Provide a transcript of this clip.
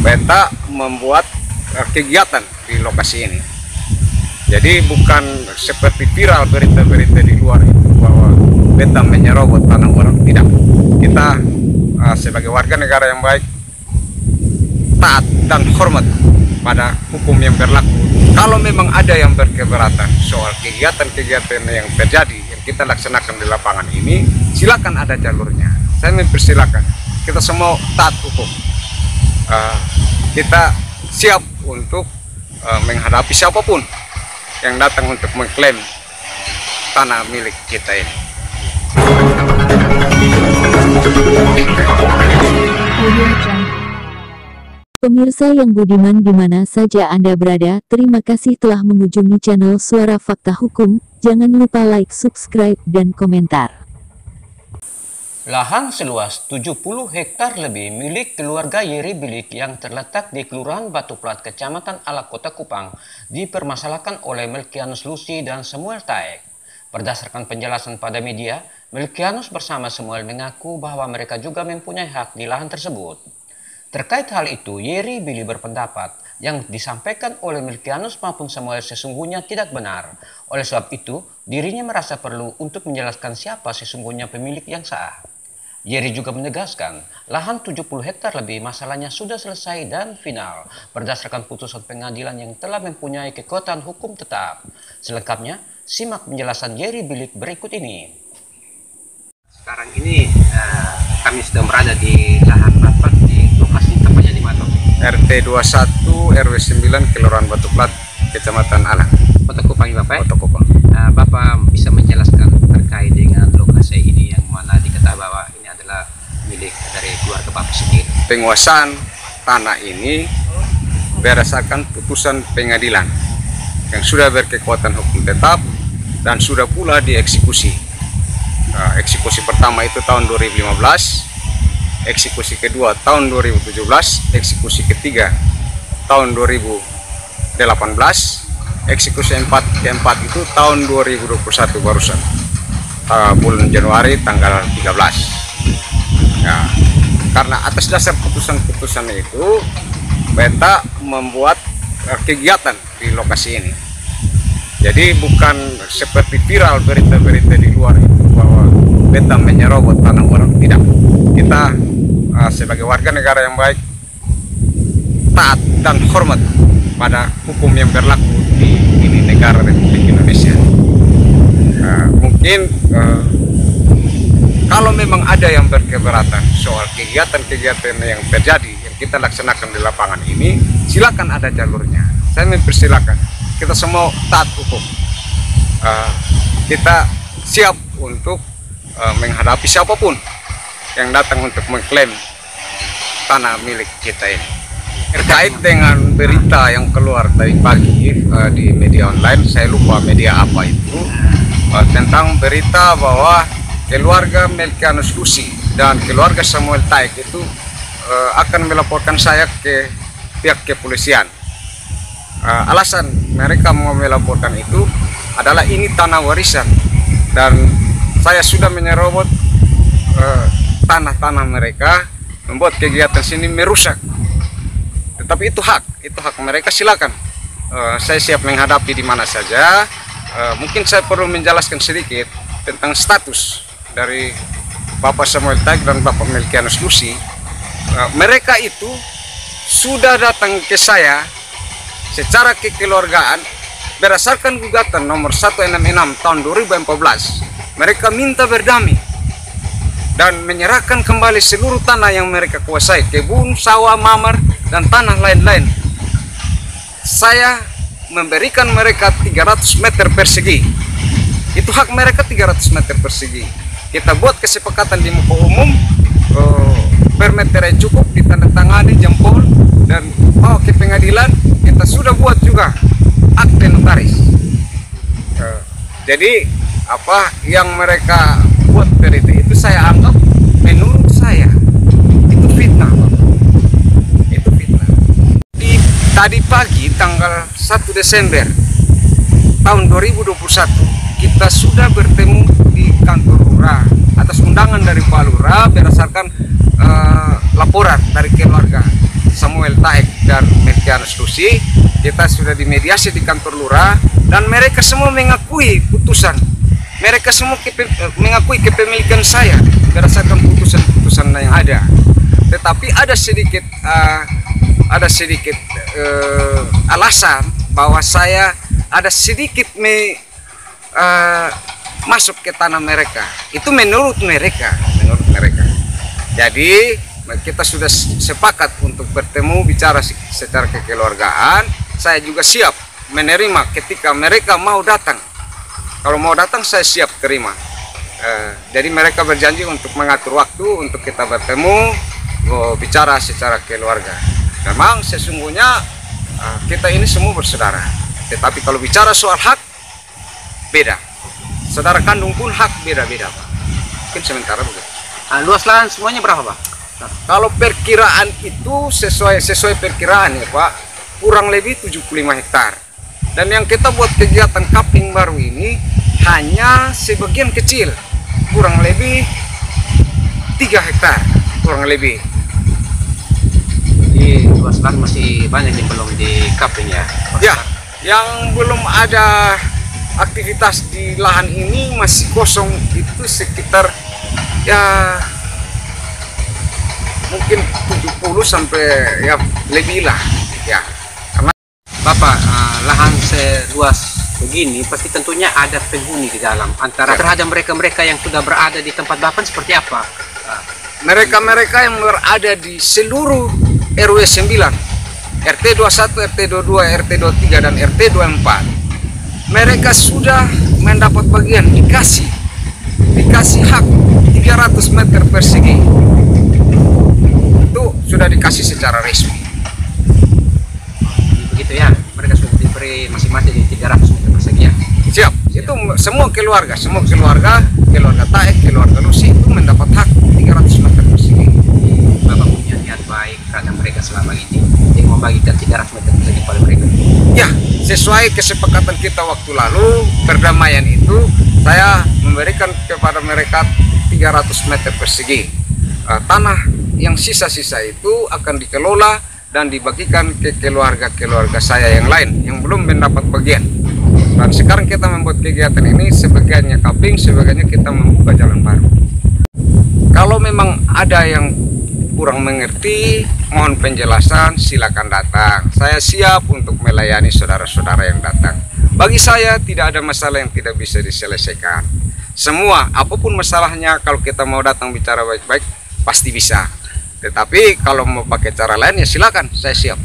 beta membuat kegiatan di lokasi ini. Jadi bukan seperti viral berita-berita di luar itu bahwa beta menyerobot tanah orang, tidak. Kita sebagai warga negara yang baik, taat dan hormat pada hukum yang berlaku. Kalau memang ada yang berkeberatan soal kegiatan-kegiatan yang terjadi yang kita laksanakan di lapangan ini, silakan, ada jalurnya. Saya mempersilakan. Kita semua taat hukum. Kita siap untuk menghadapi siapapun yang datang untuk mengklaim tanah milik kita ini. Pemirsa yang budiman di mana saja Anda berada, terima kasih telah mengunjungi channel Suara Fakta Hukum. Jangan lupa like, subscribe, dan komentar. Lahan seluas 70 hektar lebih milik keluarga Yeri Bilik yang terletak di Kelurahan Batu Plat, Kecamatan Alak, Kota Kupang, dipermasalahkan oleh Melkianus Lucy dan Samuel Taek. Berdasarkan penjelasan pada media, Melkianus bersama Samuel mengaku bahwa mereka juga mempunyai hak di lahan tersebut. Terkait hal itu, Yeri Bilik berpendapat yang disampaikan oleh Melkianus maupun Samuel sesungguhnya tidak benar. Oleh sebab itu, dirinya merasa perlu untuk menjelaskan siapa sesungguhnya pemilik yang sah. Yeri juga menegaskan, lahan 70 hektar lebih masalahnya sudah selesai dan final berdasarkan putusan pengadilan yang telah mempunyai kekuatan hukum tetap. Selengkapnya, simak penjelasan Yeri Bilik berikut ini. Sekarang ini kami sedang berada di lahan rapat di lokasi tepatnya di mana? RT 21 RW 9 Kelurahan Batu Plat, Kecamatan Alak, Kota Kupang, Bapak. Kota Kupang. Bapak bisa menjelaskan terkait dengan lokasi ini yang mana diketahui bahwa ini adalah milik dari keluarga Bapak sendiri. Penguasaan tanah ini berdasarkan putusan pengadilan yang sudah berkekuatan hukum tetap dan sudah pula dieksekusi. Eksekusi pertama itu tahun 2015, eksekusi kedua tahun 2017, eksekusi ketiga tahun 2018, eksekusi keempat itu tahun 2021 barusan, bulan Januari tanggal 13. Ya, karena atas dasar putusan-putusan itu, beta membuat kegiatan di lokasi ini. Jadi bukan seperti viral berita-berita di luar itu bahwa beta menyerobot tanah orang, tidak. Kita sebagai warga negara yang baik, taat dan hormat pada hukum yang berlaku di ini negara Republik Indonesia. Mungkin kalau memang ada yang berkeberatan soal kegiatan-kegiatan yang terjadi yang kita laksanakan di lapangan ini, silakan, ada jalurnya. Saya mempersilakan. Kita semua taat hukum. Kita siap untuk menghadapi siapapun yang datang untuk mengklaim tanah milik kita ini. Terkait dengan berita yang keluar tadi pagi di media online, saya lupa media apa itu, tentang berita bahwa keluarga Melkianus Lucy dan keluarga Samuel Taek itu akan melaporkan saya ke pihak kepolisian. Alasan mereka mau melaporkan itu adalah ini tanah warisan dan saya sudah menyerobot tanah-tanah mereka, membuat kegiatan sini merusak. Tetapi itu hak mereka, silakan. Saya siap menghadapi di mana saja. Mungkin saya perlu menjelaskan sedikit tentang status dari Bapak Samuel Taek dan Bapak Melkianus Lucy. Mereka itu sudah datang ke saya secara kekeluargaan berdasarkan gugatan nomor 166 tahun 2014. Mereka minta berdamai dan menyerahkan kembali seluruh tanah yang mereka kuasai, kebun, sawah, mamar, dan tanah lain-lain. Saya memberikan mereka 300 meter persegi. Itu hak mereka, 300 meter persegi. Kita buat kesepakatan di muka umum, per meter cukup, ditandatangani jempol dan bawa ke pengadilan. Kita sudah buat juga akte notaris. Jadi apa yang mereka buat berita itu saya anggap, menurut saya itu fitnah, itu fitnah. Tadi pagi tanggal 1 Desember tahun 2021 kita sudah bertemu di kantor lurah atas undangan dari Pak Lurah berdasarkan laporan dari keluarga. Samuel Taek dan Melkianus Lusi. Kita sudah dimediasi di kantor lurah dan mereka semua mengakui putusan. Mereka semua mengakui kepemilikan saya berdasarkan putusan-putusan yang ada. Tetapi ada sedikit alasan bahwa saya ada sedikit masuk ke tanah mereka. Itu menurut mereka. Jadi kita sudah sepakat untuk bertemu, bicara secara kekeluargaan. Saya juga siap menerima ketika mereka mau datang. Kalau mau datang saya siap terima. Jadi mereka berjanji untuk mengatur waktu untuk kita bertemu, bicara secara keluarga. Memang sesungguhnya kita ini semua bersaudara. Tetapi kalau bicara soal hak, beda. Saudara kandung pun hak beda-beda, Pak. Mungkin sementara begitu. Luas lahan semuanya berapa, Pak? Kalau perkiraan itu sesuai perkiraan ya, Pak, kurang lebih 75 hektar. Dan yang kita buat kegiatan kapling baru ini hanya sebagian kecil, kurang lebih 3 hektar, kurang lebih. Jadi luas lahan masih banyak yang belum di kapling ya? Ya, yang belum ada aktivitas di lahan ini masih kosong itu sekitar ya mungkin 70 sampai ya lebih lah ya. Karena Bapak, lahan seluas begini pasti tentunya ada penghuni di dalam. Antara terhadap mereka-mereka yang sudah berada di tempat Bapak seperti apa? mereka-mereka yang berada di seluruh RW 9, RT 21, RT 22, RT 23 dan RT 24, mereka sudah mendapat bagian, dikasih hak 300 meter persegi. Itu sudah dikasih secara resmi. Begitu ya, mereka sudah diberi masing-masing di 300 meter persegi ya. Siap, itu semua keluarga Taek, keluarga Lusi itu mendapat hak 300 meter persegi. Bapak punya niat baik karena mereka selama ini yang membagikan 300 meter persegi pada mereka. Ya, sesuai kesepakatan kita waktu lalu, perdamaian itu saya memberikan kepada mereka 300 meter persegi. Tanah yang sisa-sisa itu akan dikelola dan dibagikan ke keluarga-keluarga saya yang lain yang belum mendapat bagian. Dan sekarang kita membuat kegiatan ini, sebagiannya kapling, sebagiannya kita membuka jalan baru. Kalau memang ada yang kurang mengerti, mohon penjelasan, silakan datang. Saya siap untuk melayani saudara-saudara yang datang. Bagi saya tidak ada masalah yang tidak bisa diselesaikan. Semua, apapun masalahnya, kalau kita mau datang bicara baik-baik, pasti bisa. Tetapi kalau mau pakai cara lain ya silakan, saya siap.